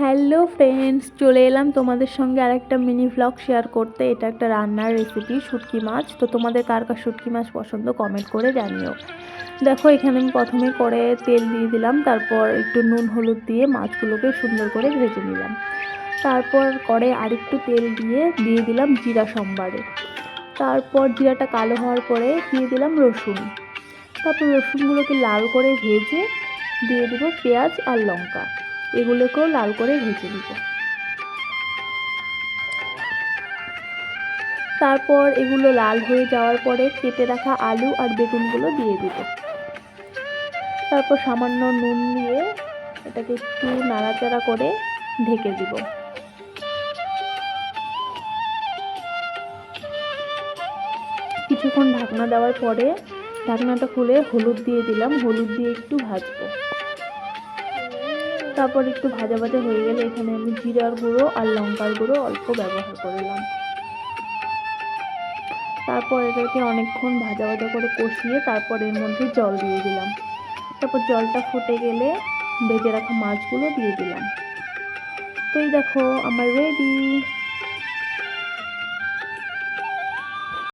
Hello friends, চলে এলাম তোমাদের সঙ্গে আরেকটা মিনি ভ্লগ শেয়ার করতে। এটা একটা রান্নার রেসিপি, শুটকি মাছ। তো তোমাদের কার কার শুটকি মাছ পছন্দ কমেন্ট করে জানিও। দেখো, এখানে আমি প্রথমে করে তেল দিয়ে দিলাম, তারপর একটু নুন হলুদ দিয়ে মাছগুলোকে সুন্দর করে ভেজে নিলাম। তারপর করে আরেকটু তেল দিয়ে দিলাম জিরা সম্বারে। তারপর জিরাটা কালো হওয়ার পরে দিয়ে দিলাম রসুন। তারপর রসুনগুলোকে লাল করে ভেজে দিয়ে দিব পেঁয়াজ আর লঙ্কা। এগুলোকেও লাল করে ভেজে নিব। তারপর এগুলো লাল হয়ে যাওয়ার পরে কেটে রাখা আলু আর বেগুনগুলো দিয়ে দিব। তারপর সামান্য নুন দিয়ে এটাকে একটু নাড়াচাড়া করে ঢেকে দিব। কিছুক্ষণ ঢাকনা দেওয়ার পরে ঢাকনাটা খুলে হলুদ দিয়ে দিলাম, হলুদ দিয়ে একটু ভাজবো। তারপর একটু ভাজা ভাজা হয়ে গেলে এখানে আমি জিরার গুঁড়ো আর লঙ্কার গুঁড়ো অল্প ব্যবহার করলাম। তারপর এটাকে অনেকক্ষণ ভাজা ভাজা করে কষিয়ে তারপর এর মধ্যে জল দিয়ে দিলাম। তারপর জলটা ফুটে গেলে ভেজে রাখা মাছগুলো দিয়ে দিলাম। তো এই দেখো, আমার রেডি।